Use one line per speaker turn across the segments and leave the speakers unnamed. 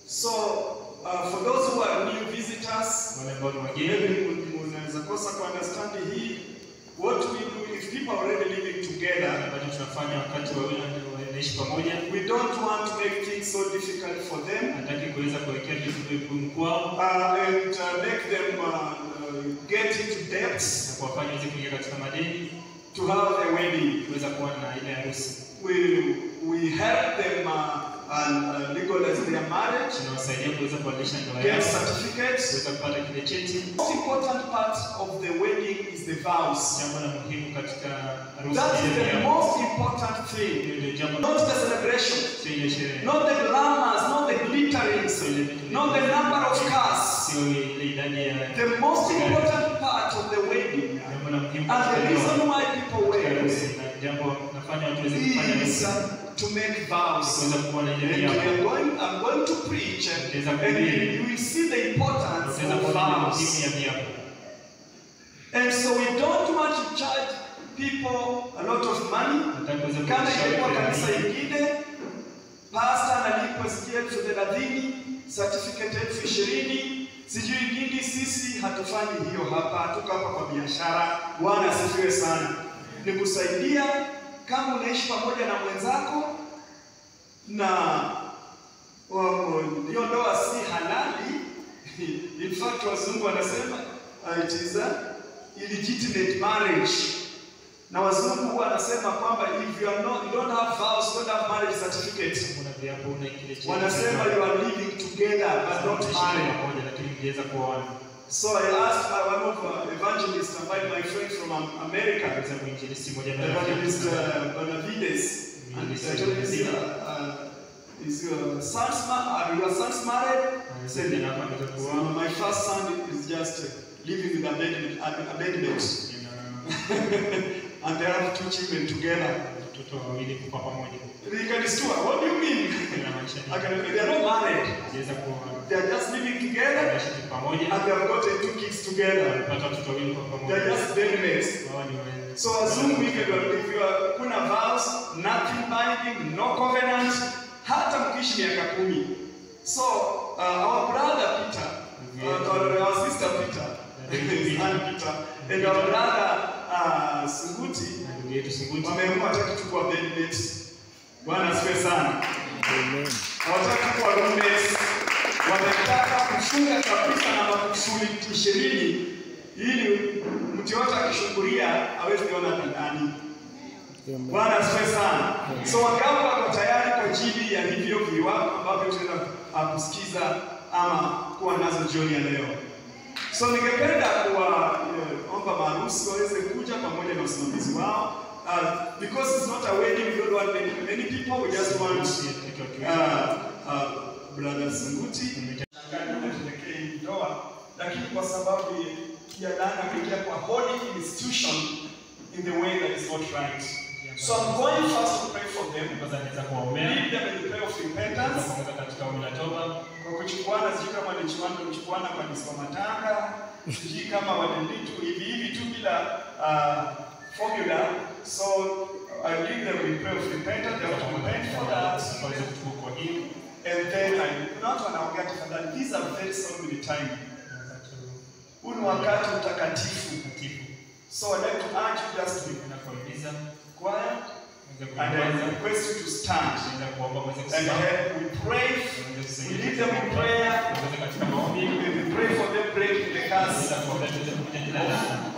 So, for those who are new visitors, what we do if people are already living together, we don't want to make things so difficult for them and make them get into debts to have a wedding. We help them and legalize their marriage, get certificates. The most important part of the wedding is the vows. That is the most important thing. Not the celebration, not the glamours, not the glitterings, not the number of cars. The most important part of the wedding, and the reason why people wear is to make vows. And I'm going to preach, and you will see the importance of vows. And so we don't want to charge people a lot of money. Kama ilikuwa kanisa ingine, pastor analipwa elfu 30, certificate elfu 20, sijui ingine. Sisi hatufanyi hiyo hapa, tuko hapa kwa biashara. Bwana asifiwe sana. Ni kusaidia kama unaishi pamoja na mwenzako na hiyo ndoa si halali. In fact, wazungu wanasema it is a illegitimate marriage. Na wazungu wanasema kwamba if you don't have vows, you don't have marriage certificate, wanasema you are living together but not married. So I asked one of evangelists, my friend from America, Evangelist Bonavides, and I told him, is your son's married? He said, my first son is just living with abandonment. And they have 2 children together. What do you mean? They are not married. They are just living together, and they have gotten 2 kids together. They are just bedmates. So assume if you are kuna vows, nothing binding, no covenant, hata mkishi miaka 10. So our brother Peter, or our sister Peter, and our brother Sunguti, wameamua hataki kuwa bedmates. Bwana asifiwe sana. Amen. Hawataki kuwa roommates. Wanataka kufunga kabisa na makusudi 20 ili mtu yote akishungulia aweze kuona ndani. Bwana asifiwe sana. So wakawa wako tayari kwa ajili ya hivyo viwapo ambavyo tunaenda kusikiza ama kuwa nazo jioni ya leo. So ningependa kuwaomba maharusi waweze kuja pamoja na usimamizi wao. Because it's not a wedding, we don't want many people, we just want Brother Sunguti. Lakini kwa sababu ya dana kuingia kwa holy institution in the way that is not right. So I'm going first to pray for them. Lead them in the prayer of repentance. Kwa kuchukuana, sijui kama ni kuchukuana kwa matanga, sijui kama wadilitu hivi tu bila formula. So I lead them in prayer of repentance. They have to repent for that. And then not wanaongea tafadhali. These are very solemn time. Huu wakati mtakatifu. So I'd like to urge you just to be quiet, and I request you to stand. And we pray, we lead them in prayer, we pray for them breaking the curse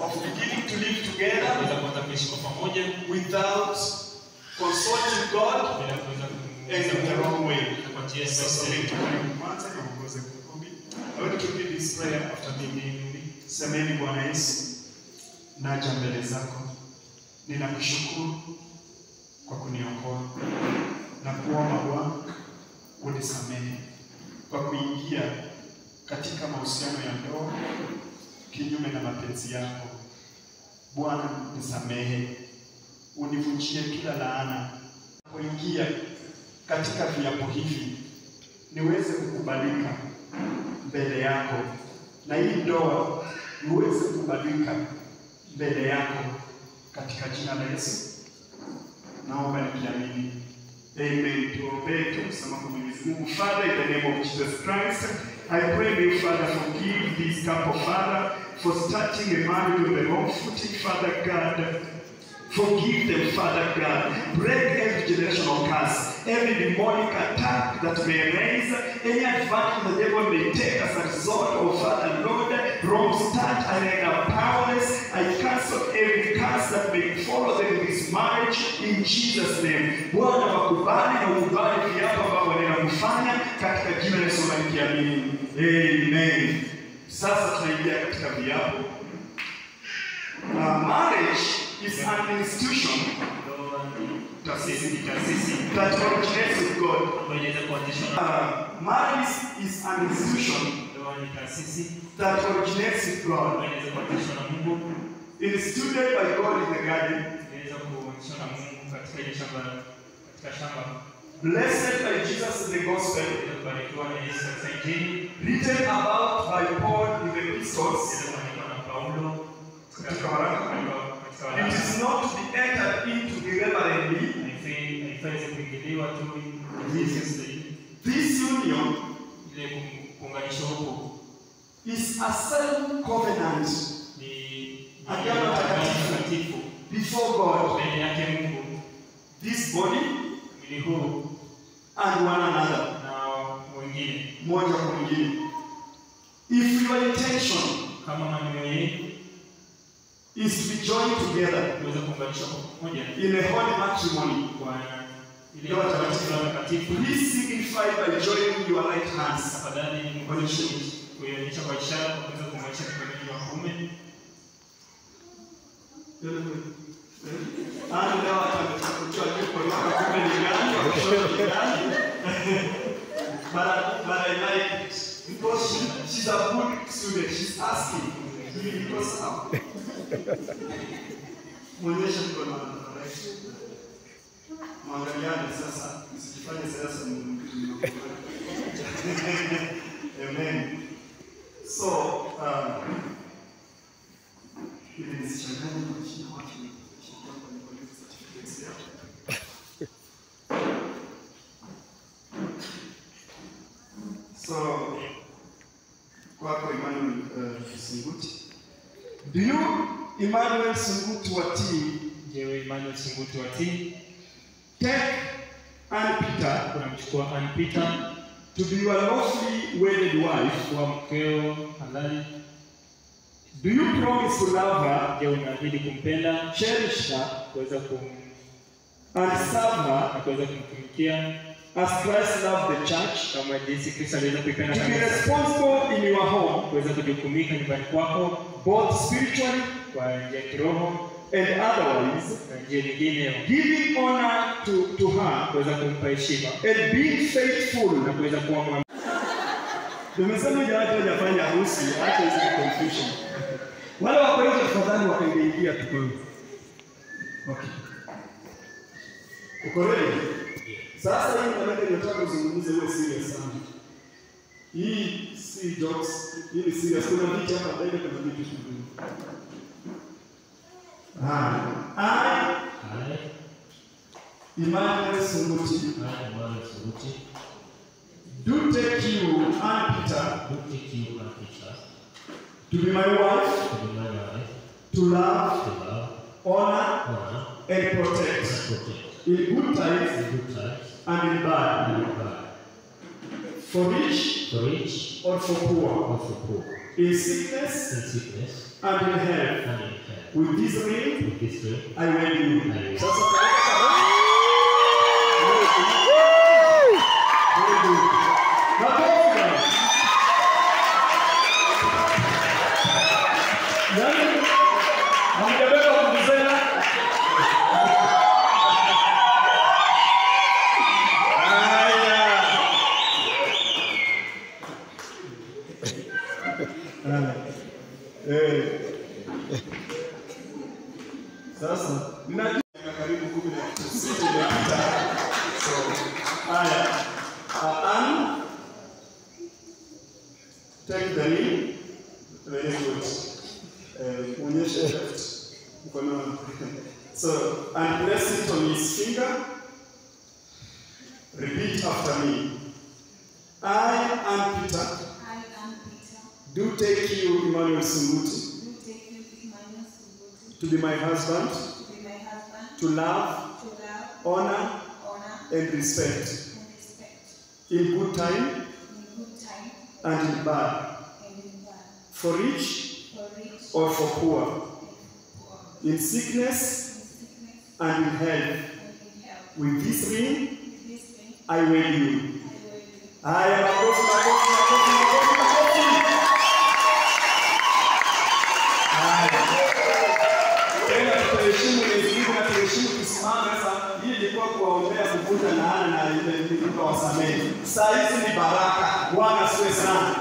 of beginning to live together without consulting God and in the wrong way. I want to repeat this prayer after me. Semeni Bwana Yesu, naja mbele zako. Ninakushukuru kwa kuniokoa na kuomba Bwana unisamehe kwa kuingia katika mahusiano ya ndoa kinyume na mapenzi yako. Bwana nisamehe, univunjie kila laana. Kuingia katika viapo hivi niweze kukubalika mbele yako, na hii ndoa niweze kukubalika mbele yako. Katika jina la Yesu naomba nikiamini. Amen. Tuombe tumsema kwa Mwenyezi Mungu. Father, in the name of Jesus Christ, I pray you, Father, forgive this couple, Father, for starting a marriage on the wrong footing, Father God. Forgive them, Father God. Break every generational curse, every demonic attack that may raise, any advantage the devil may take as a result of, Father Lord, wrong start. I render powerless. I cancel every curse that may follow them in this marriage in Jesus' name. Bwana wakubali na ukubali viapo ambavyo wanaenda kufanya katika jina la Yesu nikiamini. Amen. Sasa tunaingia katika viapo. Marriage is an institution that originates with God. Marriage is an institution that originates with God. Instituted by God in the garden. Blessed by Jesus in the gospel. Written about by Paul in the epistles. It is not to be entered into irreverently. This union is a solemn covenant before God, this body and one another. If your intention is to be joined together in a holy matrimony, please signify by joining your right hands. But I like it because she's a good student. She's asking because how. Mwonyesha mko na mwangaliane sasa, msifanye sasa Amen. So, ili nisichanganye kwa chini watu so, kwako Emmanuel Sunguti. Do you Emmanuel Sunguti Wati?
Jewe Emmanuel Sunguti Wati.
Take Ann Peter,
unamchukua Ann Peter,
to be your lawfully wedded wife,
kwa mkeo halali.
Do you promise to love her?
Je, unaahidi kumpenda,
cherish her,
kuweza
and serve her,
na kuweza kumtumikia
as Christ loved the church,
kama jinsi Kristo aliweza kuipenda
kanisa? To be
kanisa,
responsible in your home,
kuweza kujukumika nyumbani kwako,
both spiritually
kwa njia ya kiroho
and otherwise,
na njia nyingine,
giving honor to her,
kuweza kumpa heshima
and being faithful,
na kuweza kuwa mwaminifu.
Tumesema je, watu wanafanya harusi, acha hizo confusion. Wale wako hizo tafadhali wakaingia tu. Okay. Uko ready? Sasa hii nataka nataka kuzungumza wewe serious sana. Hii si jokes, hii ni serious. Kuna vitu hapa mbele, kuna vitu vingine. Emmanuel Sunguti. Do take you, Ann Peter, to be my wife, to love, honor, and protect, in good times and in bad, for rich or for poor, in sickness and in health. With this ring, I wed you. Sasa ninajua karibu 16 iliyopita. So haya, Ann, take the ring. Very good. Onyesha left mkono. So and place it on his finger. Repeat after me. I am Peter.
I am Peter.
Do take you, Emmanuel Sunguti,
Do take you, Emmanuel Sunguti,
to be my husband,
to be my husband,
to love, honor,
honor,
and respect,
and respect,
in good time
in good time
and in bad,
and in bad,
for rich
for rich
or for poor,
and for poor,
in sickness
in sickness
and in health.
and in health.
With this ring,
With this ring,
I wed you.
I will you.
I am a tena tutaheshimu Mwenyezi Mungu na tuheshimu kusimama sasa. Hii ilikuwa kuwaombea kuvunja laana na ile ilikuwa wasamehe. Saa hizi ni baraka. Bwana asifiwe sana.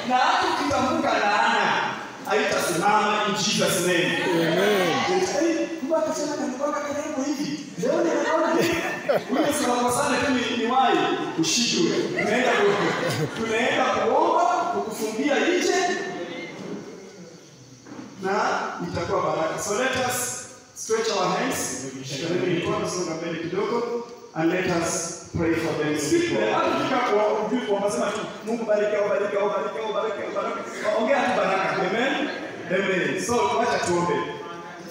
Na hata ukitamka laana haitasimama in Jesus name. Amen. Kumbe akasema kanipanga karibu hivi. Leo ninaona huyo sababu sana tu ni wai ushindwe. Tunaenda kuomba kukufungia nje na itakuwa baraka. So let us stretch our hands. And let us pray for them. Amen. Amen. So watch it.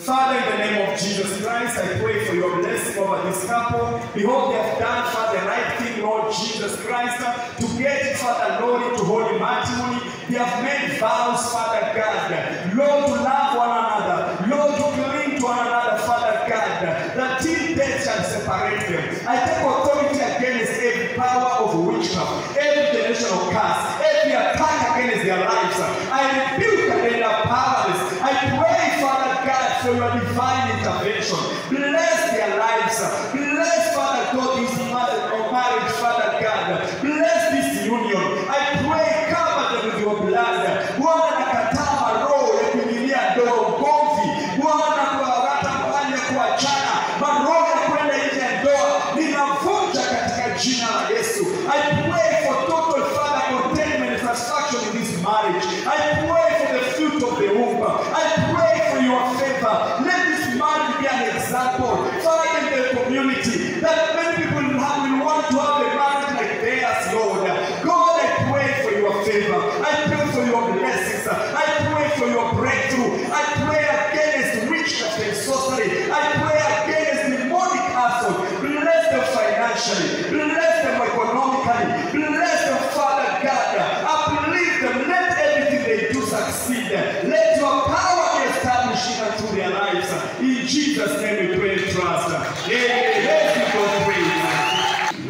Father, in the name of Jesus Christ, I pray for your blessing over this couple. Behold, they have done, Father, the right thing, Lord Jesus Christ, to get, Father, Lord, into holy matrimony. They have made vows, Father God, Lord, to love one another, Lord, to cling to one another, Father God, that till death shall separate them. I take authority against every power of witchcraft, every generational curse, every attack against their lives. I rebuke and are powerless. I pray, Father God, for your divine intervention. Bless their lives. Bless, Father God, this marriage, Father God. Bless this union. I pray, cover them with your blood. Bwana nakatama roho ya kuingilia ndoa ugomvi. Bwana kuarata mahali ya kuachana. Maroho ya kwenda nje ya ndoa ninavunja katika jina la Yesu. I pray for total, Father, containment and satisfaction in this marriage. I pray for the fruit of the womb. I pray for your favor. Let this marriage be an example, Father, in the community, that many people will want to have a marriage like theirs, Lord. God, I pray for your favor. I pray for your blessings. I pray for your breakthrough. I pray against witchcraft and sorcery. I pray against demonic assault. Bless them financially. Bless them economically. Bless them, Father God. Uplift them. Let everything they do succeed. Let your power be established into their lives. In Jesus' name we pray and trust. Amen. Let people pray.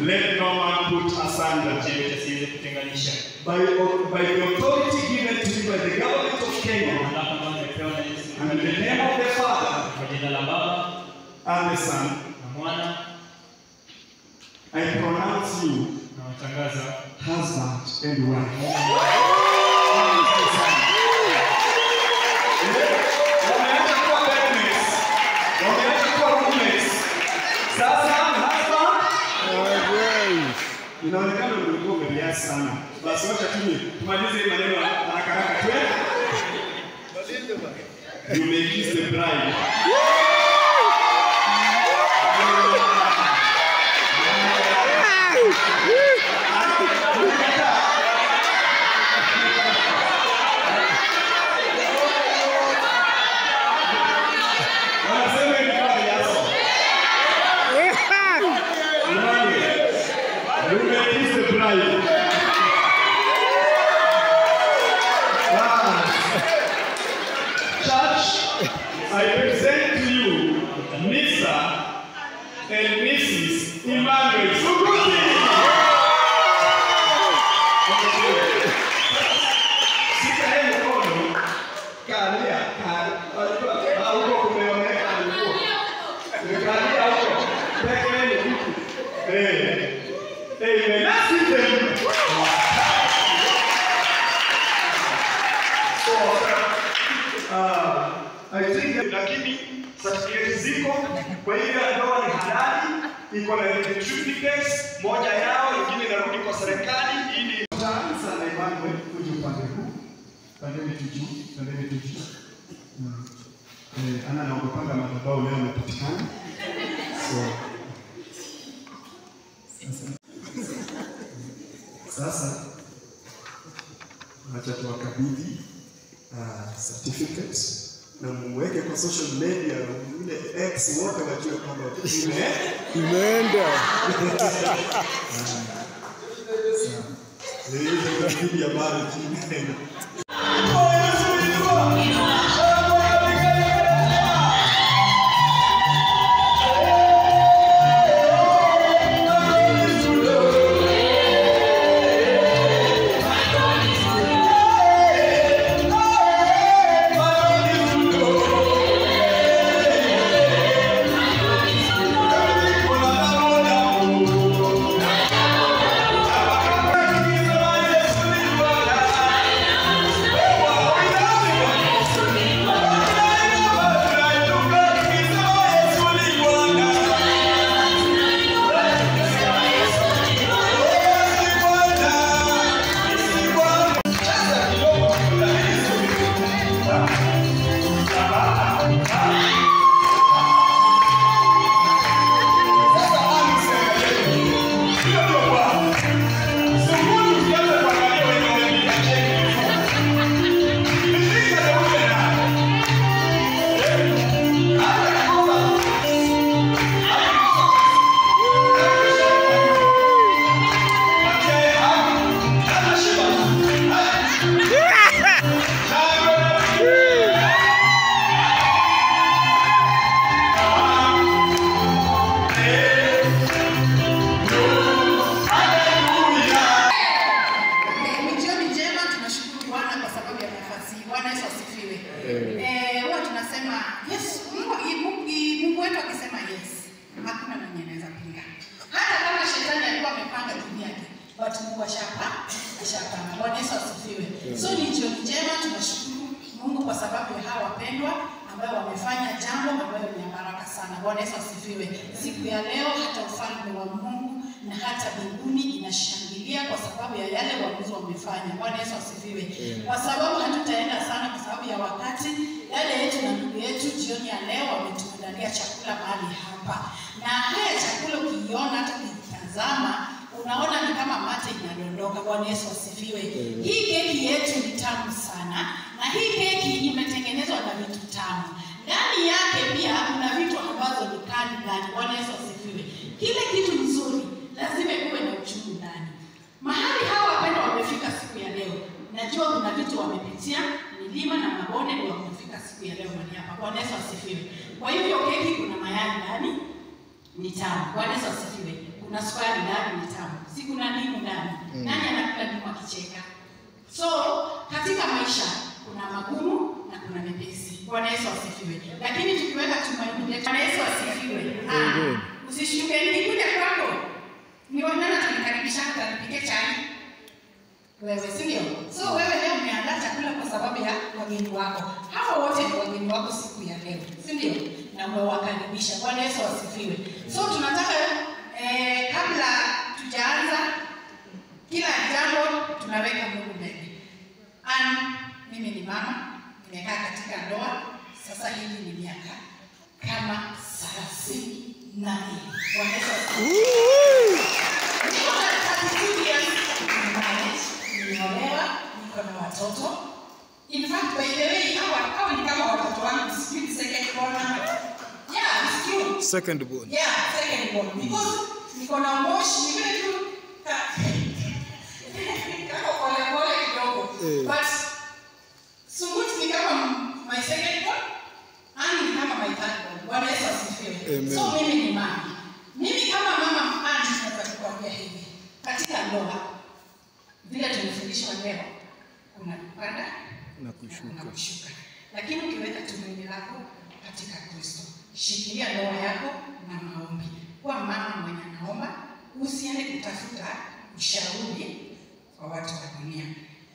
Let no man put asunder. By the authority given to you by the government of Kenya, and in the name of the Father, and the Son, I pronounce you husband and wife. Inaonekana ulikuwa umelia sana. Basi wacha tumalize maneno haraka haraka tu. You may kiss the bride. I present to you Mr. and Mrs. Emmanuel Sunguti. Sika mkono kalia huko kumeoneka huko. Kalia huko. Pekeni huko. Amen. Let's them. I think lakini certificate ziko kwa hiyo ndoa ni halali, iko na certificates, moja yao nyingine inarudi kwa serikali ili taanza na imani kuja upande huu. Pandeni tuju. Ana naogopanga madhabahu leo yanapatikana. So sasa Sasa acha tuwakabidhi certificate na muweke kwa social media, ile X wote wajue kwamba imeenda. Ndio habari chini.
So ni jioni njema, tunashukuru Mungu kwa sababu ya hawa wapendwa ambao wamefanya jambo ambalo ni baraka sana. Bwana Yesu asifiwe. Siku ya leo hata ufalme wa Mungu na hata mbinguni inashangilia kwa sababu ya yale waamuzi wamefanya. Bwana Yesu asifiwe. Kwa sababu hatutaenda sana kwa sababu ya wakati. Yale yetu na ndugu yetu jioni ya leo wametuandalia chakula mahali hapa. Na haya chakula ukiona hata ukitazama unaona ni kama mate inadondoka. Bwana Yesu asifiwe. Hii keki yetu ni tamu sana. Na hii keki imetengenezwa na vitu tamu. Ndani yake pia kuna vitu ambazo ni kali ndani. Bwana Yesu asifiwe. Kile kitu nzuri lazima kuwe na uchungu ndani. Mahali hawa wapendwa wamefika siku ya leo. Najua kuna vitu wamepitia, milima na mabonde ndio wamefika siku ya leo mahali hapa. Bwana Yesu asifiwe. Kwa hivyo keki kuna mayai ndani ni tamu. Bwana Yesu asifiwe. Kuna sukari ndani ni tamu. Si kuna ndimu ndani. Nani anakula ndimu akicheka? So, katika maisha kuna magumu na kuna mepesi. Bwana Yesu asifiwe. Lakini tukiweka tumaini letu, Bwana Yesu asifiwe. Usishuke nikikuja kwako. Ni wanana tunakaribisha tunapikia chai. Wewe sio? So wewe leo umeandaa chakula kwa sababu ya wageni wako. Hawa wote ni wageni wako siku ya leo. Si ndio? Na umewakaribisha. Bwana Yesu asifiwe. So tunataka kabla tujaanza kila jambo tunaweka Mungu mbele. Mimi ni mama, nimekaa katika ndoa sasa hivi ni miaka kama 34. Bwana Yesu asifiwe. Nimeolewa, niko na watoto. In fact, by the way, hawa ni kama watoto wangu, sijui second born. Yeah, it's true.
Second born.
Yeah, second born. Because niko na moshi, vile tu kama pole kidogo. But Sunguti ni kama my second born, Ani ni kama my third born. Bwana Yesu asifiwe. So mimi ni mama. Mimi kama mama Ani nataka kukuambia hivi. Katika ndoa vile tumefundishwa leo kuna kupanda na kushuka. Lakini ukiweka tumaini lako katika Kristo, shikilia ndoa yako na maombi. Kwa mama mwenye naomba usiende kutafuta ushauri kwa watu wa dunia.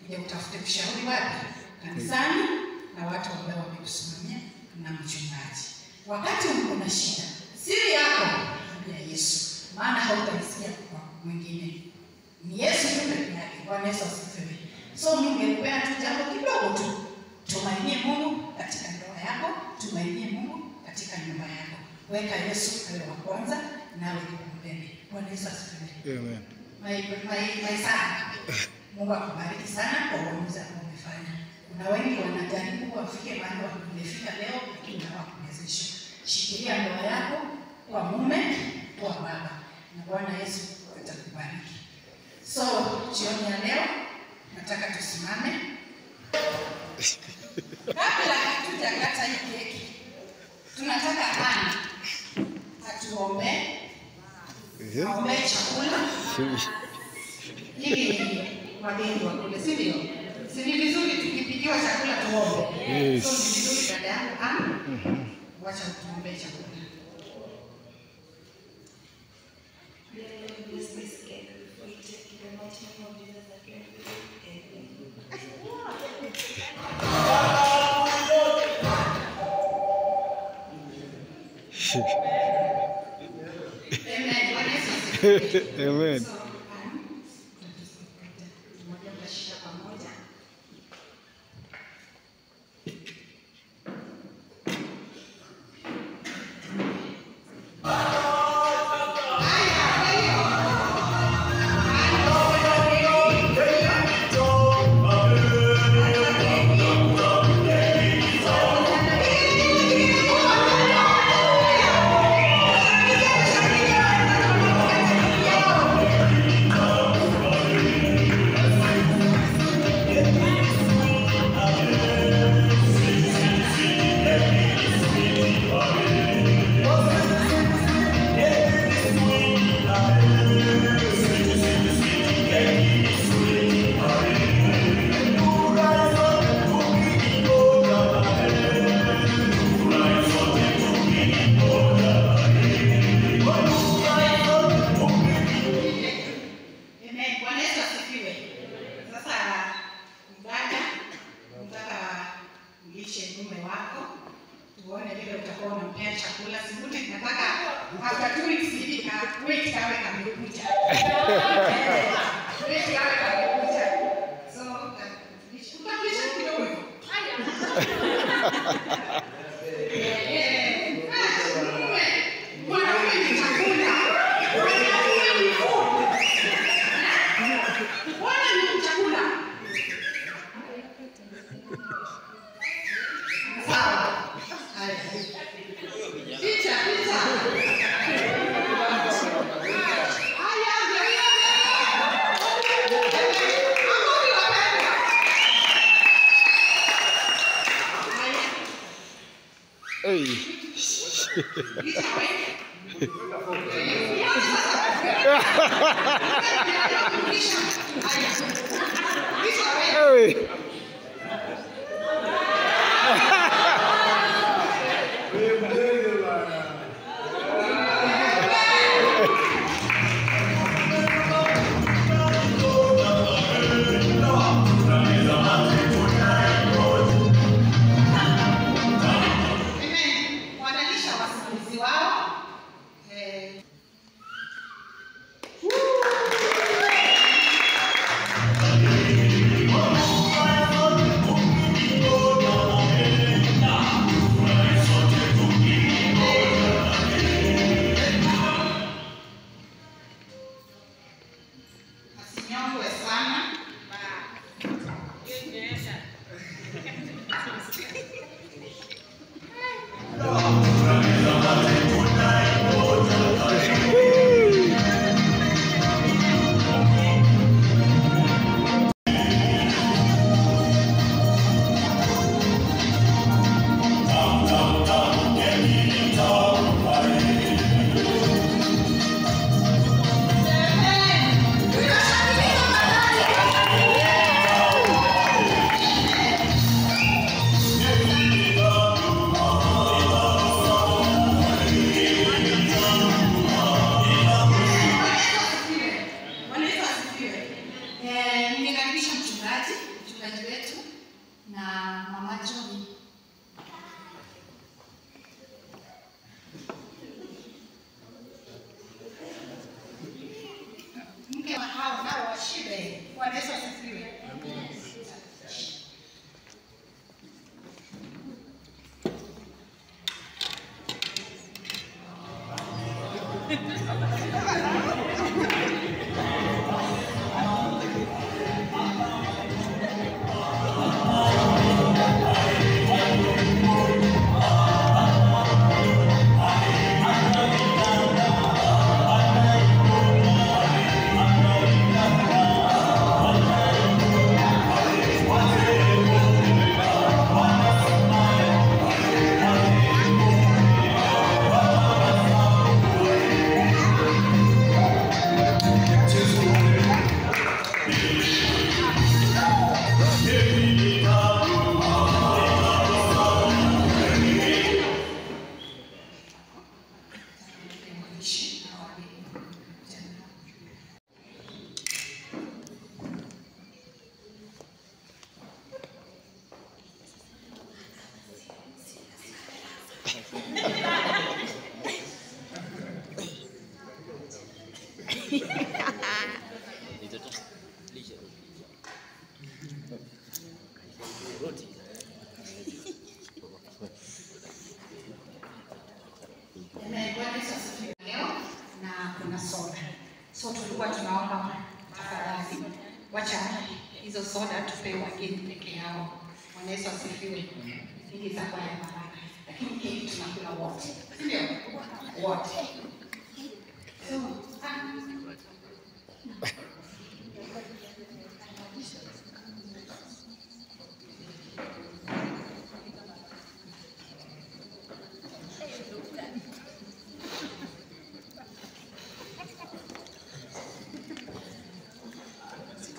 Kuja utafute ushauri wapi? Kanisani na watu ambao wamekusimamia na mchungaji. Wakati uko na shida, siri yako ya Yesu, maana hautaisikia kwa mwingine. Ni Yesu tu pekee yake. Bwana Yesu asifiwe. So mimi nimepea tu jambo kidogo tu. Tumainie Mungu katika ndoa yako, tumainie Mungu katika nyumba yako. Weka Yesu awe wa kwanza nawe mbele. Bwana Yesu asifiwe.
Amen.
my son. Mungu akubariki sana kwa uamuzi ambao umefanya. Kuna wengi wanajaribu wafike mahali wamefika leo lakini hawakuwezesha. Shikilia ndoa yako kwa mume, kwa baba. Na Bwana Yesu atakubariki. So, jioni ya leo nataka tusimame. Kabla hatujakata hii keki, tunataka Ana atuombe. Aombe chakula. Ili wageni wakule, si ndio? Si ni vizuri tukipikiwa chakula tuombe. Yes. So ni vizuri dada yangu Ana. Wacha tuombe chakula.
Amen.
soda tupe wageni peke yao. Bwana Yesu asifiwe. Hii itakuwa ya baraka. Lakini keki tunakula wote. Ndio? Wote.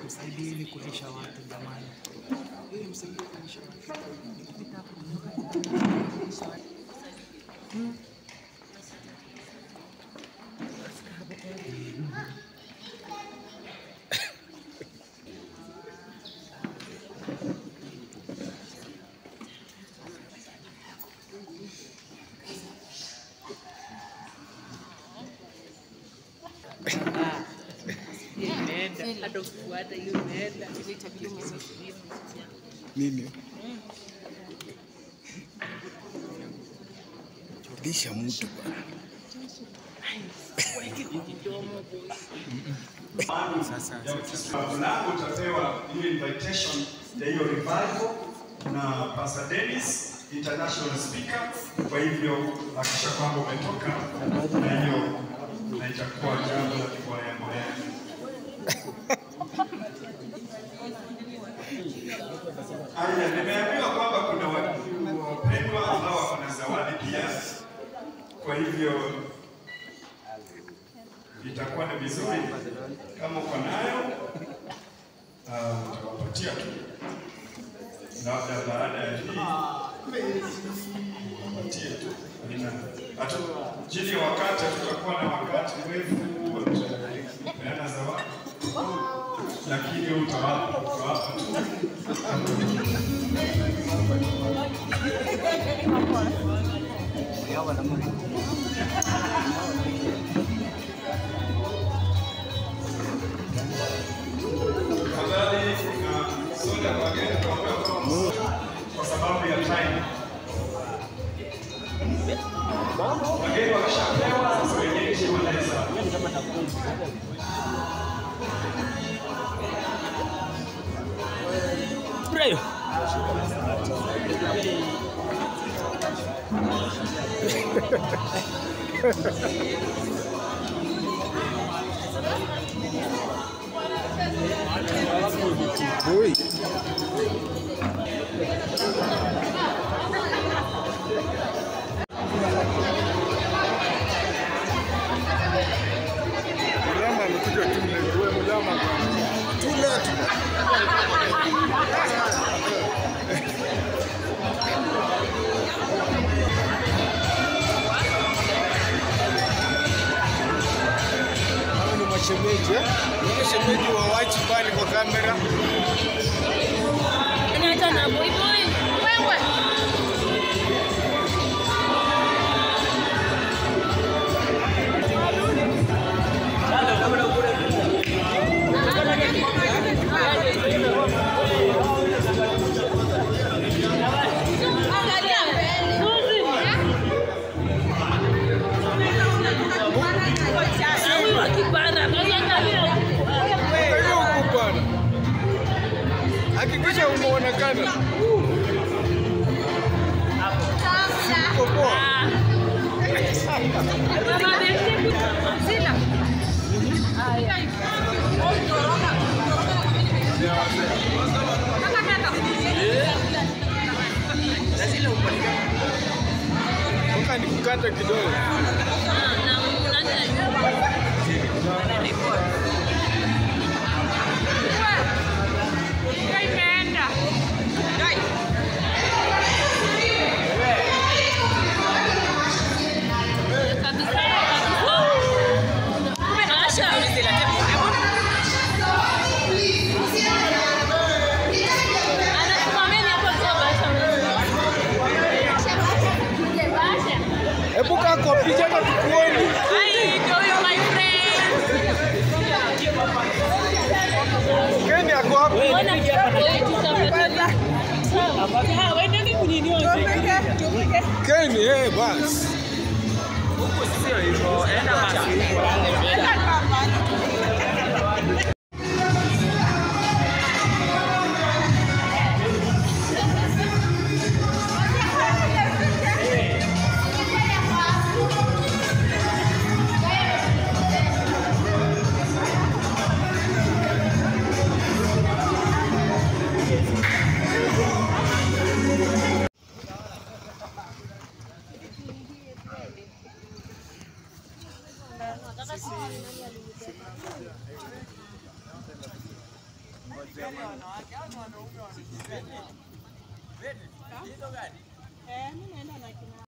Msaidie kulisha watu jamani. Ili msaidie kulisha watu.
Nini? Lisha mtu bwana.
Sasa mlango utapewa hiyo invitation ya hiyo revival na Pastor Dennis, international speaker. Kwa hivyo hakikisha kwamba umetoka na hiyo, na itakuwa jambo la kikwaya moya. Aya, nimeambiwa kwamba kuna wapendwa ambao wako na zawadi pia. Kwa hivyo itakuwa ni vizuri kama uko nayo utawapatia tu, labda baada ya hii wapatie tu. Hata chini ya wakati tutakuwa na wakati mrefu kupeana zawadi, lakini utawapa tu. Kwa sababu ya time. Wageni wakishapewa, sasa wengine kisha wanaweza.
Prayo.
Oi. Mjama amekuja tu wewe mjama tule tu. Ni mashemeji eh? Ni shemeji wa wachi pale kwa kamera.
Inaita na boy boy. Wewe.
Hakikisha umeonekana. Siko poa. Toka nikukata kidogo. Epuka kopi jana tukuoni.
Hi, do you my friend?
Keni ako hapo. Keni bas.
Huko sio hivyo, enda basi.
Mimi naenda na kina